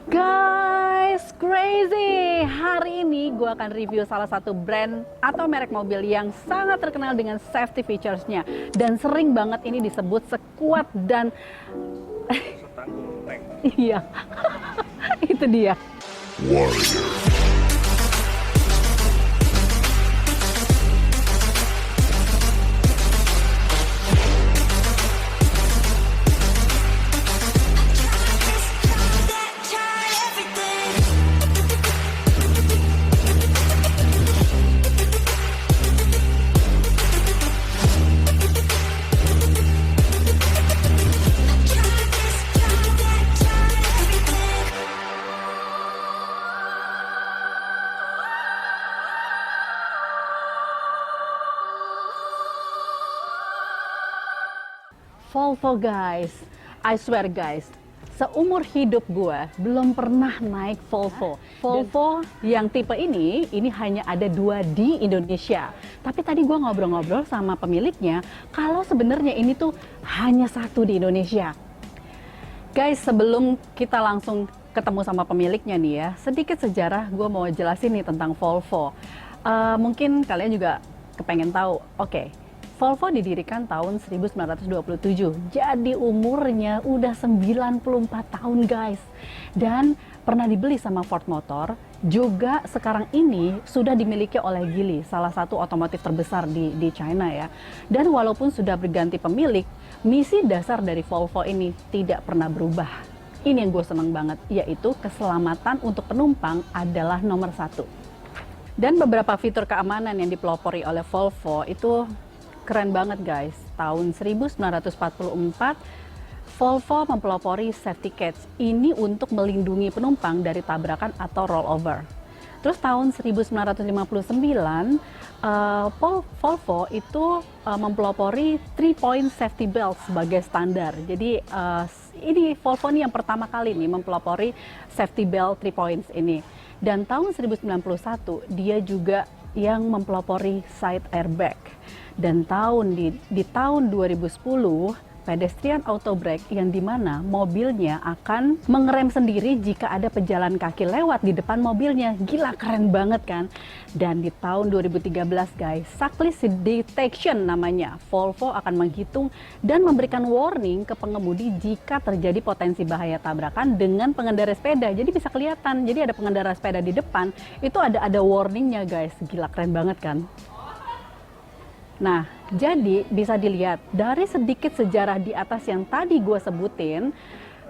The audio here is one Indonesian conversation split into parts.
Guys, crazy! Hari ini gue akan review salah satu brand atau merek mobil yang sangat terkenal dengan safety features-nya. Dan sering banget ini disebut sekuat dan... Setangguh tank. Iya, itu dia. Warrior. Volvo guys, I swear guys, seumur hidup gue belum pernah naik Volvo. Volvo yang tipe ini hanya ada 2 di Indonesia. Tapi tadi gue ngobrol-ngobrol sama pemiliknya, kalau sebenarnya ini tuh hanya 1 di Indonesia. Guys, sebelum kita langsung ketemu sama pemiliknya nih ya, sedikit sejarah gue mau jelasin nih tentang Volvo. Mungkin kalian juga kepengen tahu, oke. Volvo didirikan tahun 1927, jadi umurnya udah 94 tahun guys. Dan pernah dibeli sama Ford Motor, juga sekarang ini sudah dimiliki oleh Geely, salah satu otomotif terbesar di China ya. Dan walaupun sudah berganti pemilik, misi dasar dari Volvo ini tidak pernah berubah. Ini yang gue seneng banget, yaitu keselamatan untuk penumpang adalah nomor 1. Dan beberapa fitur keamanan yang dipelopori oleh Volvo itu keren banget guys. Tahun 1944, Volvo mempelopori safety cage. Ini untuk melindungi penumpang dari tabrakan atau rollover. Terus tahun 1959, Volvo itu mempelopori 3-point safety belt sebagai standar. Jadi ini Volvo ini yang pertama kali nih mempelopori safety belt 3 points ini. Dan tahun 1991 dia juga yang mempelopori side airbag. Dan di tahun 2010 pedestrian auto brake yang dimana mobilnya akan mengerem sendiri jika ada pejalan kaki lewat di depan mobilnya. Gila, keren banget kan? Dan di tahun 2013 guys, cyclist detection namanya, Volvo akan menghitung dan memberikan warning ke pengemudi jika terjadi potensi bahaya tabrakan dengan pengendara sepeda. Jadi bisa kelihatan, jadi ada pengendara sepeda di depan, itu ada warningnya guys. Gila, keren banget kan? Nah, jadi bisa dilihat dari sedikit sejarah di atas yang tadi gue sebutin,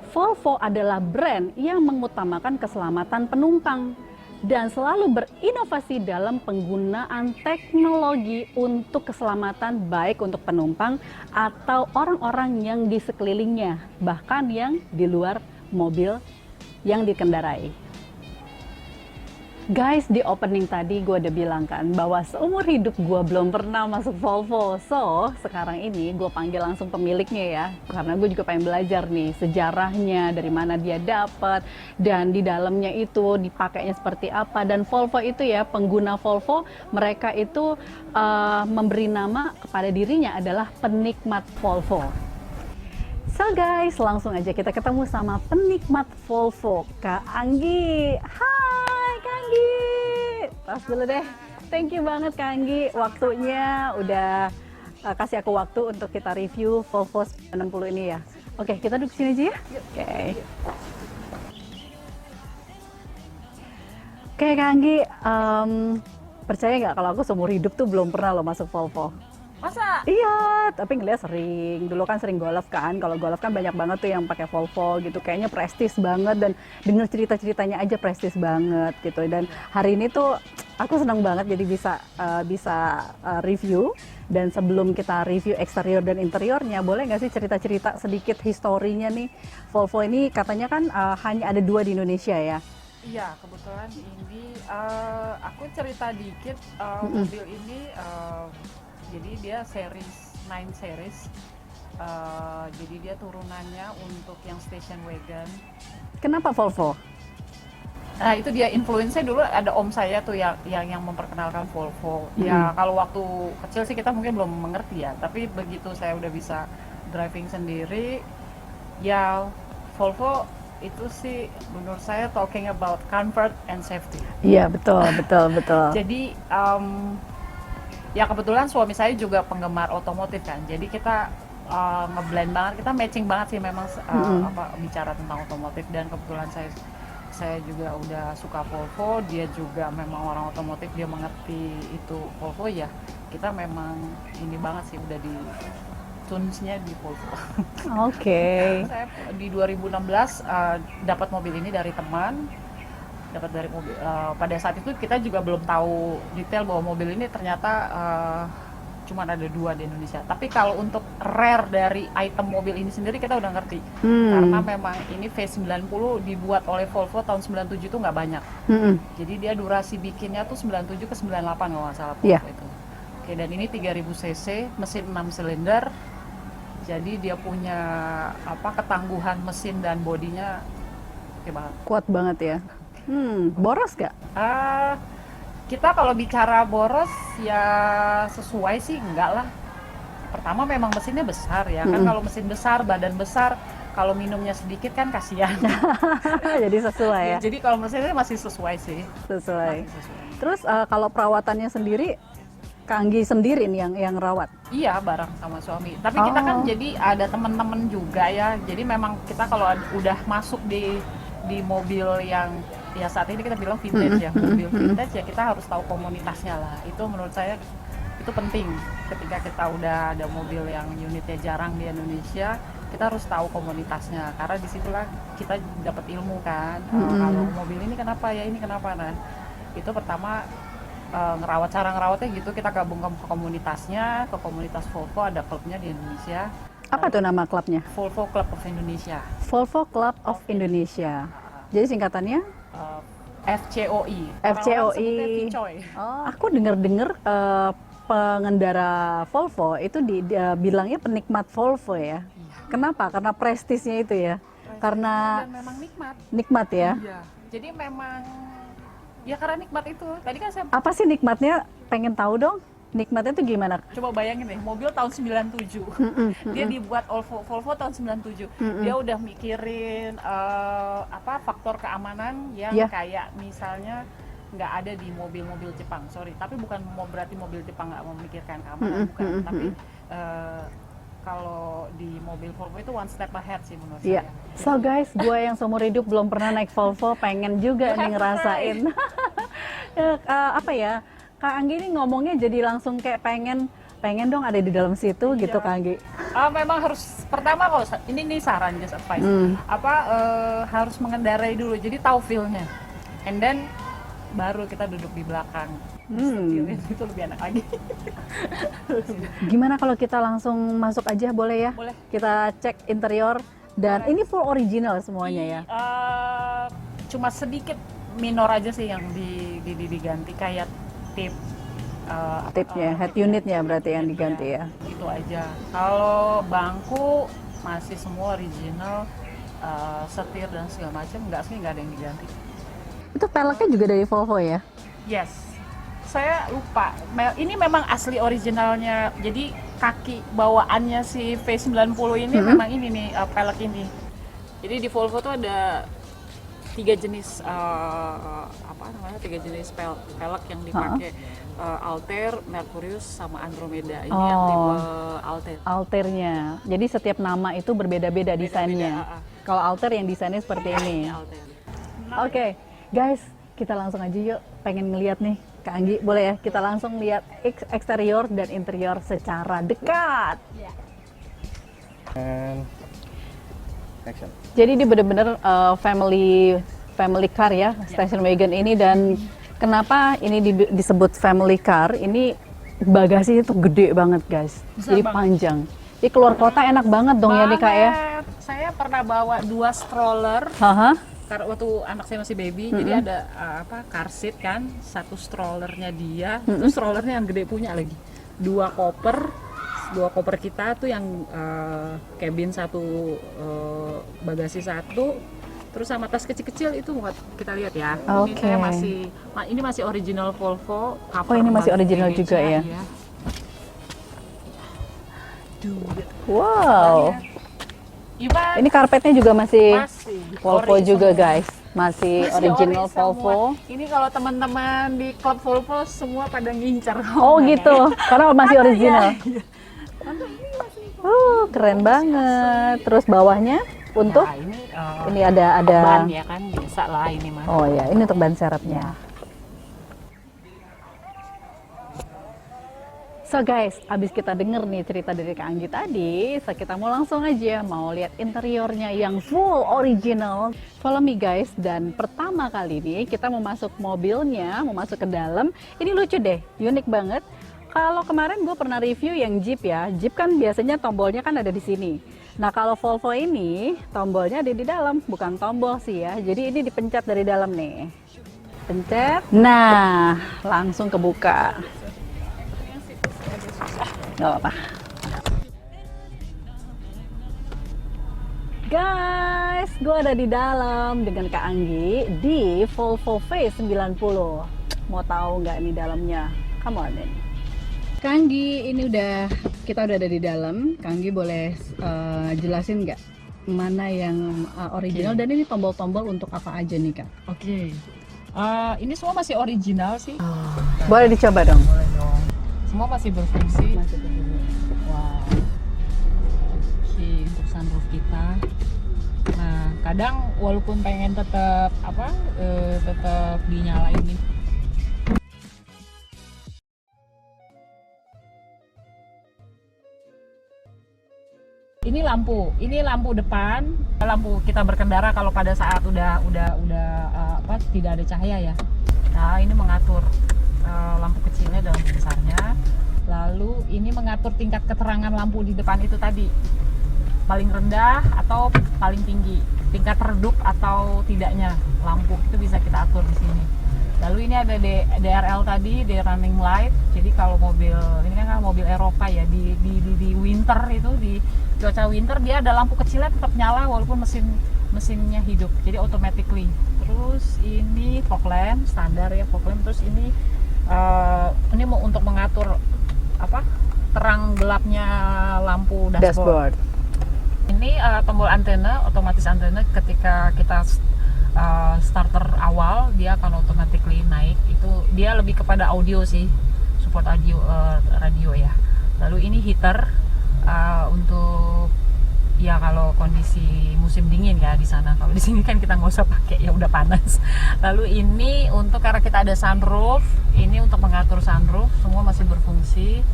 Volvo adalah brand yang mengutamakan keselamatan penumpang dan selalu berinovasi dalam penggunaan teknologi untuk keselamatan baik untuk penumpang atau orang-orang yang di sekelilingnya, bahkan yang di luar mobil yang dikendarai. Guys, di opening tadi gue udah bilang kan bahwa seumur hidup gue belum pernah masuk Volvo. So, sekarang ini gue panggil langsung pemiliknya ya. Karena gue juga pengen belajar nih sejarahnya, dari mana dia dapat, dan di dalamnya itu dipakainya seperti apa. Dan Volvo itu ya, pengguna Volvo, mereka itu memberi nama kepada dirinya adalah penikmat Volvo. So guys, langsung aja kita ketemu sama penikmat Volvo, Kak Anggi. Hai Kak Anggi, tas dulu deh. Thank you banget Kak Anggi, waktunya udah kasih aku waktu untuk kita review Volvo 60 ini ya. Oke, kita duduk sini aja ya. Oke Kak Anggi, percaya nggak kalau aku seumur hidup tuh belum pernah lo masuk Volvo? Masa? Iya, tapi ngeliat sering. Dulu kan sering golf kan. Kalau golf kan banyak banget tuh yang pakai Volvo gitu. Kayaknya prestis banget dan denger cerita-ceritanya aja prestis banget gitu. Dan hari ini tuh aku senang banget jadi bisa review. Dan sebelum kita review eksterior dan interiornya, boleh nggak sih cerita-cerita sedikit historinya nih? Volvo ini katanya kan hanya ada 2 di Indonesia ya? Iya, kebetulan ini aku cerita dikit mobil ini. Jadi dia series 9 series, jadi dia turunannya untuk yang station wagon. Kenapa Volvo? Nah itu dia influence dulu ada om saya tuh yang memperkenalkan Volvo. Ya kalau waktu kecil sih kita mungkin belum mengerti ya, tapi begitu saya udah bisa driving sendiri, ya Volvo itu sih menurut saya talking about comfort and safety. Iya, betul, betul, betul. Jadi ya kebetulan suami saya juga penggemar otomotif kan. Jadi kita ngeblend banget, kita matching banget sih memang bicara tentang otomotif, dan kebetulan saya juga udah suka Volvo, dia juga memang orang otomotif, dia mengerti itu Volvo ya. Kita memang ini banget sih, udah di tunesnya di Volvo. Oke. Saya di 2016 dapat mobil ini dari teman, dapat dari mobil. Pada saat itu kita juga belum tahu detail bahwa mobil ini ternyata cuma ada 2 di Indonesia. Tapi kalau untuk rare dari item mobil ini sendiri kita udah ngerti, karena memang ini V90 dibuat oleh Volvo tahun 97 itu nggak banyak. Jadi dia durasi bikinnya tuh 97 ke 98 kalau nggak salah Volvo itu. Oke, dan ini 3000 cc, mesin 6 silinder. Jadi dia punya ketangguhan mesin dan bodinya oke banget. Kuat banget ya. Boros gak? Kita kalau bicara boros ya sesuai sih enggak lah. Pertama memang mesinnya besar ya kan, kalau mesin besar, badan besar, kalau minumnya sedikit kan kasihan. Jadi sesuai ya? Jadi kalau mesinnya masih sesuai sih. Sesuai. Masih sesuai. Terus kalau perawatannya sendiri, Kak Anggi sendiri nih yang rawat? Iya, bareng sama suami. Tapi kita kan jadi ada teman-teman juga ya. Jadi memang kita kalau udah masuk di mobil yang ya saat ini kita bilang vintage ya, mobil vintage ya, kita harus tahu komunitasnya lah. Itu menurut saya itu penting. Ketika kita udah ada mobil yang unitnya jarang di Indonesia, kita harus tahu komunitasnya, karena disitulah kita dapat ilmu kan. Kalau mobil ini kenapa ya, ini kenapa. Nah itu pertama cara ngerawatnya gitu, kita gabung ke komunitasnya, ke komunitas Volvo, ada klubnya di Indonesia. Apa tuh nama klubnya? Volvo Club of Indonesia. Volvo Club of Indonesia. Jadi singkatannya? FCOI. FCOI. Aku dengar-dengar pengendara Volvo itu bilangnya penikmat Volvo ya. Kenapa? Karena prestisnya itu ya. Karena dan memang nikmat. Nikmat ya. Iya. Jadi memang ya karena nikmat itu. Tadi kan saya apa sih nikmatnya? Pengen tahu dong. Nikmatnya tuh gimana? Coba bayangin deh, mobil tahun 97. Dia dibuat Volvo tahun 97. Dia udah mikirin faktor keamanan yang kayak misalnya nggak ada di mobil-mobil Jepang. Sorry, tapi bukan berarti mobil Jepang nggak memikirkan keamanan, bukan. Tapi kalau di mobil Volvo itu one step ahead sih menurut saya. So guys, gue yang seumur hidup belum pernah naik Volvo, pengen juga nih ngerasain. Kak Anggi ini ngomongnya jadi langsung kayak pengen dong ada di dalam situ gitu Kak Anggi. Memang harus, pertama kalau ini nih saran, just advice. Harus mengendarai dulu, jadi tahu feel-nya. And then baru kita duduk di belakang. Itu lebih enak lagi. Gimana kalau kita langsung masuk aja, boleh ya? Boleh. Kita cek interior dan ini full original semuanya ya. Cuma sedikit minor aja sih yang diganti, kayak tipnya, head unitnya berarti yang diganti ya. Itu aja. Kalau bangku masih semua original, setir dan segala macam nggak ada yang diganti. Itu peleknya juga dari Volvo ya? Yes. Saya lupa. Ini memang asli originalnya. Jadi kaki bawaannya si V90 ini memang ini nih pelek ini. Jadi di Volvo tuh ada 3 jenis pelek yang dipakai, Altair, Mercurius, sama Andromeda. Ini yang tipe Altair. Altairnya. Jadi setiap nama itu berbeda-beda desainnya. Kalau Altair yang desainnya seperti ini. Oke, guys, kita langsung aja yuk. Pengen ngeliat nih, Kak Anggi, boleh ya? Kita langsung lihat eksterior dan interior secara dekat. Action. Jadi ini benar-benar family car ya, station wagon ini. Dan kenapa ini disebut family car? Ini bagasinya tuh gede banget guys, jadi panjang. Jadi keluar kota enak banget dong ya nih Kak ya. Saya pernah bawa 2 stroller. Karena waktu anak saya masih baby, jadi ada car seat kan, 1 strollernya dia, itu strollernya yang gede punya lagi. 2 koper kita tuh yang cabin 1, bagasi 1, terus sama tas kecil-kecil itu buat kita lihat ya. Oke. Ini masih original Volvo. Ini masih original juga ya. Duh, wow. Even Ini karpetnya juga masih masih Volvo ori juga semua. guys, masih original ori semua. Volvo. Ini kalau teman-teman di klub Volvo semua pada ngincar. Oh gitu, karena masih original. Iya. Karena ini masih Keren banget. Terus bawahnya untuk Nah, ini, ini ada ban ya kan biasa lah ini mah. Oh ya, ini untuk ban serepnya. So guys, abis kita denger nih cerita dari Kak Anggi tadi, so kita mau langsung aja mau lihat interiornya yang full original. Follow me guys, dan pertama kali nih kita mau masuk mobilnya, mau masuk ke dalam. Ini lucu deh, unik banget. Kalau kemarin gue pernah review yang Jeep ya, Jeep kan biasanya tombolnya kan ada di sini. Nah kalau Volvo ini tombolnya ada di dalam, bukan tombol sih ya. Jadi ini dipencet dari dalam nih. Pencet, nah langsung kebuka. Gak apa-apa. Guys, gue ada di dalam dengan Kak Anggi di Volvo V90. Mau tahu nggak ini dalamnya? Come on in. Kak Anggi, ini kita udah ada di dalam. Kak Anggi boleh jelasin nggak mana yang original dan ini tombol-tombol untuk apa aja nih Kak? Oke. Ini semua masih original sih. Boleh dicoba dong. Boleh dong. Semua masih berfungsi. Masih begini. Wow. Oke, untuk sunroof kita. Nah, kadang walaupun pengen tetap tetap dinyalain nih. Ini lampu depan, lampu kita berkendara kalau pada saat udah tidak ada cahaya ya. Nah, ini mengatur lampu kecilnya dan lampu besarnya. Lalu ini mengatur tingkat keterangan lampu di depan itu tadi. Paling rendah atau paling tinggi, tingkat redup atau tidaknya lampu itu bisa kita atur di sini. Lalu ini ada DRL tadi, day running light. Jadi kalau mobil ini kan mobil Eropa ya, di winter itu, di cuaca winter dia ada lampu kecilnya tetap nyala walaupun mesinnya hidup. Jadi automatically. Terus ini fog lamp standar ya, fog lamp. Terus ini mau untuk mengatur terang gelapnya lampu dashboard. Ini tombol antena, otomatis antena ketika kita starter awal dia akan automatically naik. Itu dia lebih kepada audio sih, support audio radio ya. Lalu ini heater untuk ya kalau kondisi musim dingin ya di sana. Kalau di sini kan kita nggak usah pakai ya, udah panas. Lalu ini untuk karena kita ada sunroof, ini untuk mengatur sunroof, semua masih berfungsi.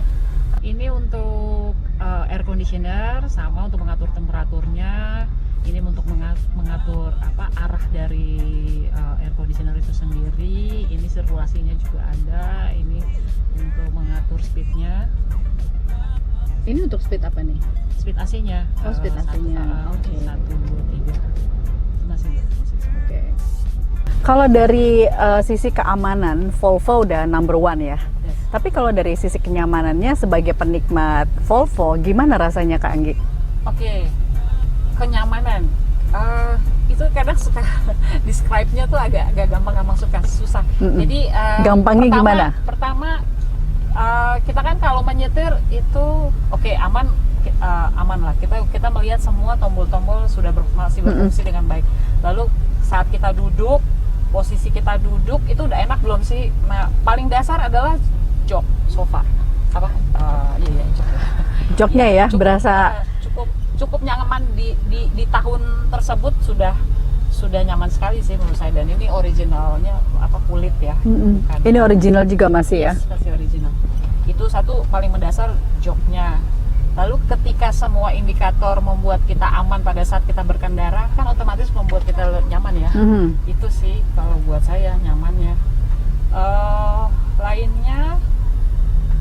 Ini untuk air conditioner, sama untuk mengatur temperaturnya. Ini untuk mengatur arah dari air conditioner itu sendiri. Ini sirkulasinya juga ada. Ini untuk mengatur speednya. Ini untuk speed apa nih? Speed AC-nya. Oh, speed AC-nya. Oke. 1, 2, 3. Itu masih berfungsi. Oke. Kalau dari sisi keamanan, Volvo udah number one ya. Yes. Tapi kalau dari sisi kenyamanannya sebagai penikmat Volvo, gimana rasanya Kak Anggi? Oke. Kenyamanan. Itu kadang suka describe-nya tuh agak gampang susah. Jadi Gampangnya gimana? Pertama kita kan kalau menyetir itu aman lah. Kita melihat semua tombol-tombol sudah masih berfungsi dengan baik. Lalu saat kita duduk, posisi kita duduk itu udah enak belum sih? Nah, paling dasar adalah jok sofa. Jok. Joknya ya, cukup, berasa cukup nyaman di tahun tersebut sudah nyaman sekali sih menurut saya. Dan ini originalnya kulit ya. Bukan. Ini original juga masih ya? Yes, masih original. Itu satu paling mendasar, joknya. Lalu ketika semua indikator membuat kita aman pada saat kita berkendara, kan otomatis membuat kita nyaman ya. Itu sih kalau buat saya nyamannya. Lainnya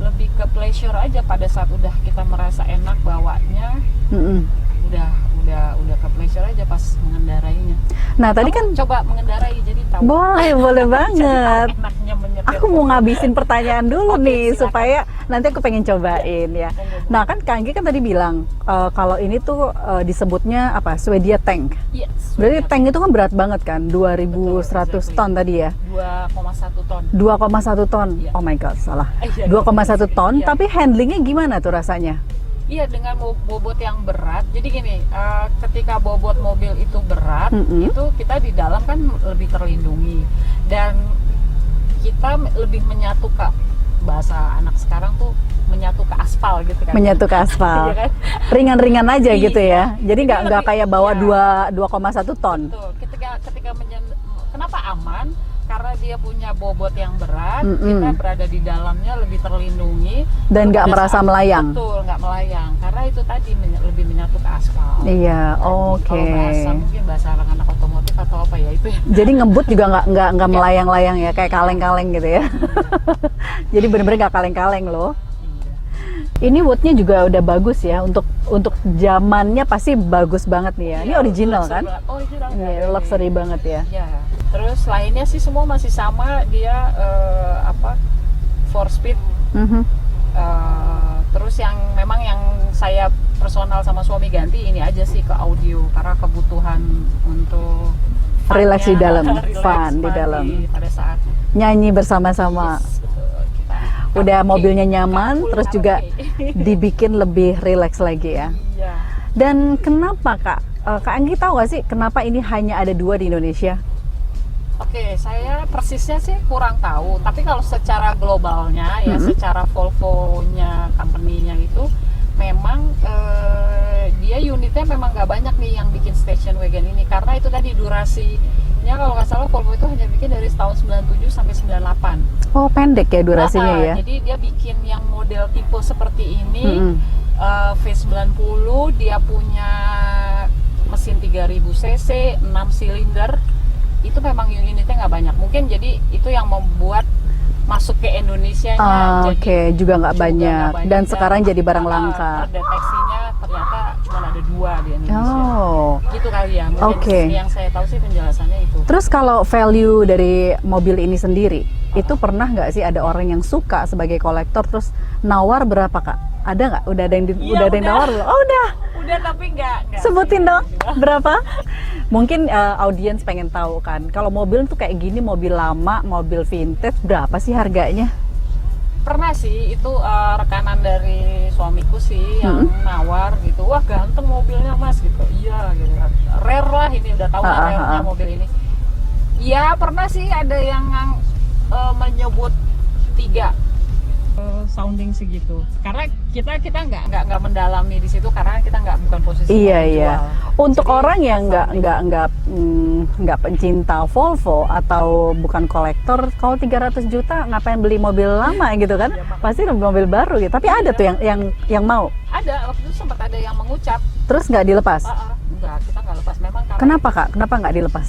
lebih ke pleasure aja pada saat udah kita merasa enak bawanya. Udah ke pleasure aja pas mengendarainya. Nah tadi kan coba mengendarai jadi tahu. Boleh banget. Enaknya menyetir. Aku mau ngabisin pertanyaan dulu nih silakan. supaya nanti aku pengen cobain ya. Nah kan Kak Anggi kan tadi bilang kalau ini tuh disebutnya Swedia tank. Yes. Berarti tank itu kan berat banget kan, 2.100 ton tadi ya? 2,1 ton. 2,1 ton. Iya. Oh my god, salah. Iya, 2,1 ton, iya. tapi handlingnya gimana tuh rasanya? Iya, dengan bobot yang berat. Jadi gini, ketika bobot mobil itu berat, itu kita di dalam kan lebih terlindungi dan kita lebih menyatu ke, bahasa anak sekarang tuh, menyatu ke aspal gitu kan. Menyatu ke aspal. Iya kan? Ringan-ringan aja Iya. gitu ya. Jadi nggak lebih- kayak bawa iya. 2,1 ton. Betul. Ketika kenapa aman? Karena dia punya bobot yang berat, kita berada di dalamnya lebih terlindungi Dan nggak pada merasa saat- melayang. Betul, nggak melayang. Karena itu tadi lebih menyatu ke aspal. Iya, oke. Kalau bahasa mungkin bahasa anak-anak otomotif atau apa ya itu ya. Jadi ngebut juga nggak melayang-layang ya, kayak kaleng-kaleng gitu ya. Jadi bener-bener nggak kaleng-kaleng loh. Ini woodnya juga udah bagus ya, untuk zamannya pasti bagus banget nih ya. Ini original kan? Original. Iya, luxury banget ya. Ya. Terus lainnya sih semua masih sama, dia 4 speed. Terus yang memang yang saya personal sama suami ganti ini aja sih ke audio, karena kebutuhan untuk Relax di fun-nya, dalam, relax, fun di dalam. pada saat Nyanyi bersama-sama. kita Udah karaoke, mobilnya nyaman, full terus juga karaoke. dibikin lebih relax lagi ya. Iya. Dan kenapa Kak? Kak Anggi tahu nggak sih kenapa ini hanya ada 2 di Indonesia? Oke, saya persisnya sih kurang tahu. Tapi kalau secara globalnya ya, secara Volvo-nya, company-nya itu memang dia unitnya memang nggak banyak nih yang bikin station wagon ini. Karena itu tadi durasinya kalau nggak salah Volvo itu hanya bikin dari tahun 97 sampai 98. Oh, pendek ya durasinya ya? Jadi dia bikin yang model tipe seperti ini, V90, dia punya mesin 3000 cc, 6 silinder. Itu memang unitnya nggak banyak, mungkin jadi itu yang membuat masuk ke Indonesianya Oke, juga nggak banyak. Dan sekarang jadi barang langka. Deteksinya ternyata cuma ada 2 di Indonesia. Oh, Gitu kali ya, mungkin Oke. yang saya tahu sih penjelasannya itu. terus kalau value dari mobil ini sendiri, itu pernah nggak sih ada orang yang suka sebagai kolektor terus nawar berapa Kak? Ada nggak? Udah ada yang Iya, udah ada yang udah. nawar belum? Oh udah. Udah, tapi nggak Sebutin sih. dong berapa? Mungkin audiens pengen tahu kan, kalau mobil tuh kayak gini, mobil lama, mobil vintage, berapa sih harganya? Pernah sih itu rekanan dari suamiku sih yang nawar gitu, wah ganteng mobilnya mas gitu. Iya gitu, rare lah ini, udah tahu lah rare-nya mobil ini. Iya pernah sih ada yang menyebut 3 sounding segitu, karena kita nggak mendalami di situ karena kita bukan posisi Iya penjual. iya. Untuk Jadi, orang yang sounding. nggak pencinta Volvo atau bukan kolektor, kalau 300 juta ngapain beli mobil lama gitu kan? Iya, makanya. Pasti mobil baru gitu. Tapi ada tuh yang mau. Ada waktu itu sempat ada yang mengucap, Terus nggak dilepas. enggak, kita nggak lepas memang karena Kenapa Kak? Kenapa nggak dilepas?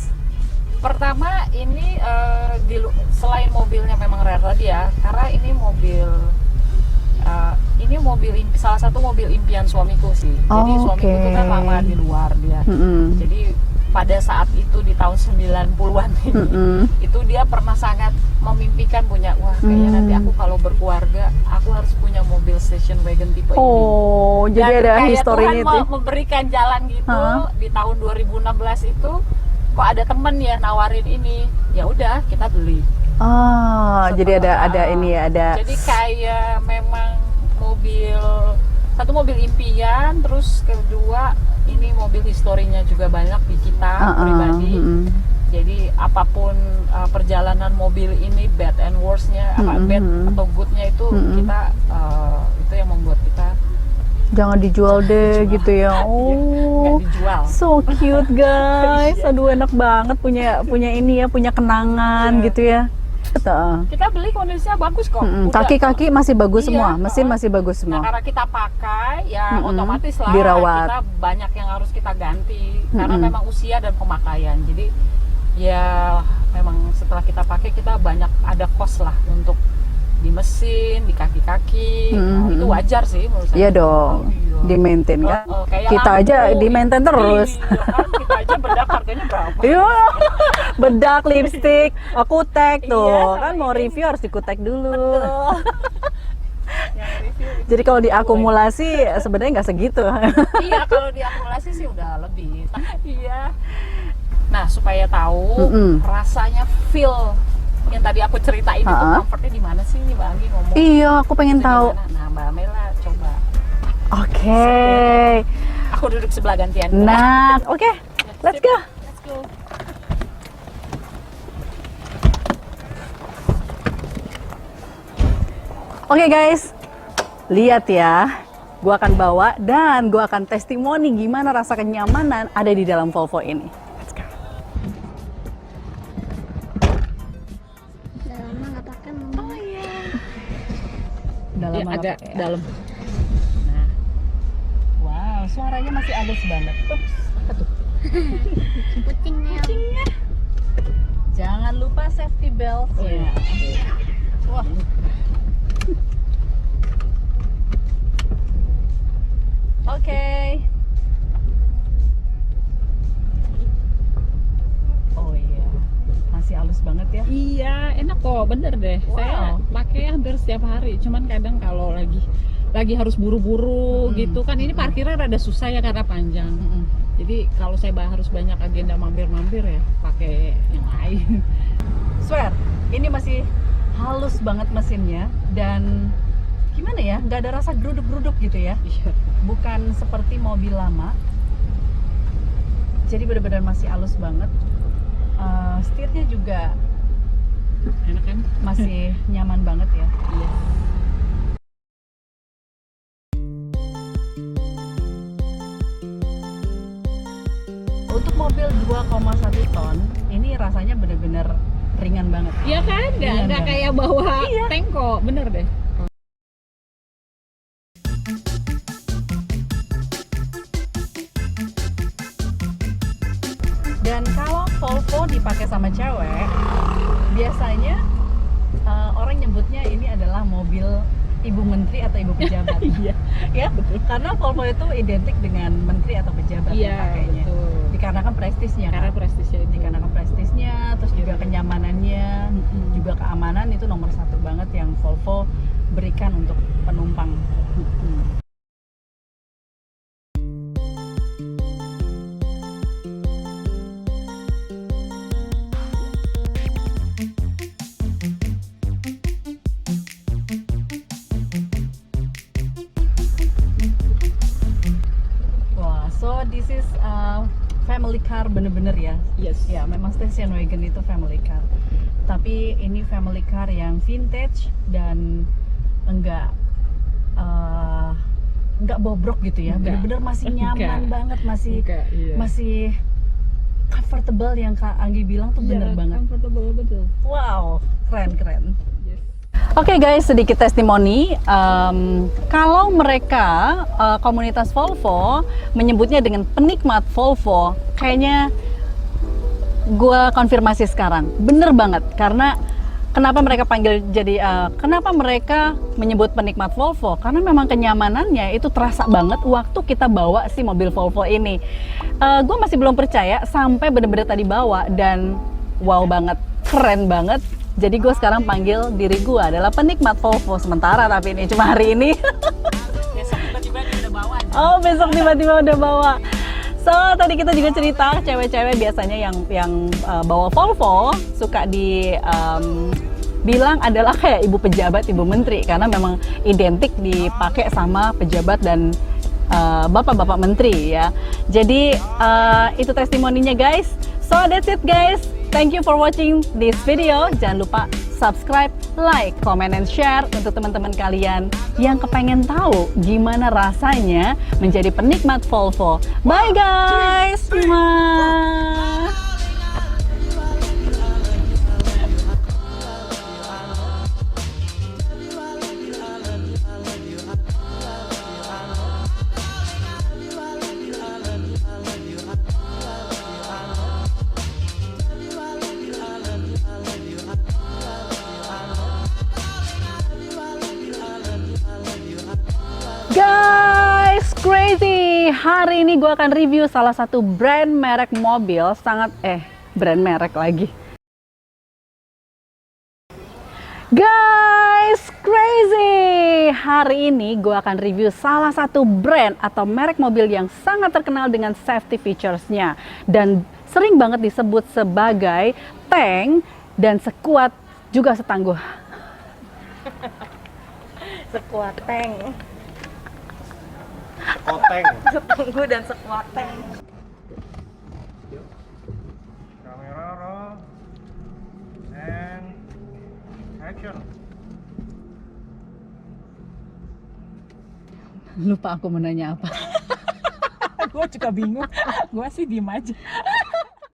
pertama ini selain mobilnya memang rare tadi ya, karena ini mobil salah satu mobil impian suamiku sih. Jadi suamiku Oke. itu kan lama di luar dia. Jadi pada saat itu di tahun 90-an ini, itu dia pernah sangat memimpikan punya, wah kayaknya nanti aku kalau berkeluarga aku harus punya mobil station wagon tipe ini. Oh, jadi Dan ada kayak historinya Tuhan itu. memberikan jalan gitu. Hah? Di tahun 2016 itu kok ada temen ya nawarin ini, ya udah kita beli. Jadi ada ini ya, ada. Jadi kayak memang satu mobil impian, terus kedua ini mobil historinya juga banyak di kita pribadi. Jadi apapun perjalanan mobil ini, bad and worst-nya, bad atau good-nya itu kita itu yang membuat kita Jangan dijual deh gitu ya. Oh, nggak dijual. so cute guys. Aduh enak banget punya ini ya, punya kenangan gitu ya. Betul. Kita beli kondisinya bagus kok. Udah. Kaki-kaki masih bagus Iya, semua, mesin masih bagus Nah, semua. karena kita pakai ya otomatis lah Dirawat. kita banyak yang harus kita ganti karena memang usia dan pemakaian. Jadi ya memang setelah kita pakai kita banyak ada cost lah untuk di mesin, di kaki-kaki. Nah, itu wajar sih menurut saya. Iya dong, Iya. di maintain kan. Kayak Kita lampu, aja di maintain terus. Iya, kan? Kita aja bedak harganya berapa? Iya, bedak, lipstick, kutek tuh Iya, kan mau review harus dikutek dulu. Yang review itu. Jadi kalau diakumulasi sebenarnya nggak segitu. Iya, kalau diakumulasi sih udah lebih. Iya. Nah, supaya tahu rasanya feel yang tadi aku ceritain itu comfortnya di mana sih nih Mbak Anggi ngomong. Iya, aku pengen Itu di tahu. mana? Nah, Mbak Mela coba. Oke. Aku duduk sebelah gantian. Nah, oke. Let's go. Let's go. Oke guys, lihat ya. Gua akan bawa dan gua akan testimoni gimana rasa kenyamanan ada di dalam Volvo ini. Let's go. Udah lama nggak pakai Oh iya. Udah lama Ya, nggak agak pakai ya? dalam. Nah. Wow, suaranya masih halus banget. Ups, apa tuh? kucingnya. Jangan lupa safety belt. Oh, iya. Wah. Oke. Oh iya, masih halus banget ya. Iya, enak kok, bener deh. Wow. Saya pakai hampir setiap hari. Cuman kadang kalau lagi harus buru-buru gitu kan, ini parkirnya rada susah ya karena panjang. Jadi kalau saya harus banyak agenda mampir-mampir ya pakai yang lain. Swear, ini masih halus banget mesinnya dan gimana ya, nggak ada rasa geruduk-geruduk gitu ya. Iya. Bukan seperti mobil lama. Jadi benar-benar masih halus banget. Setirnya juga Enak kan? masih nyaman banget ya. Iya. Untuk mobil 2,1 ton, ini rasanya benar-benar ringan banget. Iya kan? Iya, Nggak kan? kayak bawa Iya. tank kok, bener deh. Dan kalau Volvo dipakai sama cewek, biasanya orang nyebutnya ini adalah mobil ibu menteri atau ibu pejabat. Iya. Ya, betul. Karena Volvo itu identik dengan menteri atau pejabat Iya, dipakainya. betul. Dikarenakan prestisnya. Karena Kan? prestisnya itu. Dikarenakan prestisnya, terus juga Iya. kenyamanannya, juga keamanan itu nomor satu banget yang Volvo berikan untuk penumpang. Wah, so this is family car bener-bener ya. Yes. Ya, memang station wagon itu family car. Tapi ini family car yang vintage dan enggak bobrok gitu ya. Enggak. Bener-bener masih nyaman Enggak. banget, masih Enggak, iya. masih comfortable yang Kak Anggi bilang tuh bener banget. Comfortable, betul. Wow, keren. Yes. Oke guys, sedikit testimoni. Kalau mereka komunitas Volvo menyebutnya dengan penikmat Volvo, kayaknya gue konfirmasi sekarang, bener banget. Karena kenapa mereka panggil kenapa mereka menyebut penikmat Volvo? Karena memang kenyamanannya itu terasa banget waktu kita bawa si mobil Volvo ini. Gue masih belum percaya sampai bener-bener tadi bawa dan wow banget, keren banget. Jadi gue sekarang panggil diri gue adalah penikmat Volvo sementara, tapi ini cuma hari ini. Besok tiba-tiba dia udah bawa. Oh, besok tiba-tiba udah bawa. So, tadi kita juga cerita cewek-cewek biasanya yang bawa Volvo suka bilang adalah kayak ibu pejabat, ibu menteri, karena memang identik dipakai sama pejabat dan bapak-bapak menteri ya. Jadi itu testimoninya guys. So that's it guys. Thank you for watching this video. Jangan lupa subscribe, like, comment, and share untuk teman-teman kalian yang kepengen tahu gimana rasanya menjadi penikmat Volvo. Bye guys. Mwah. Guys, crazy! Hari ini gue akan review salah satu brand merek mobil brand merek lagi. Guys, crazy! Hari ini gue akan review salah satu brand atau merek mobil yang sangat terkenal dengan safety features-nya dan sering banget disebut sebagai tank dan sekuat juga setangguh. Sekuat tank. Sekoteng. Setunggu dan sekuateng. Kamera roll. And action. Lupa aku mau nanya apa. Gue juga bingung. Gue sih diem aja.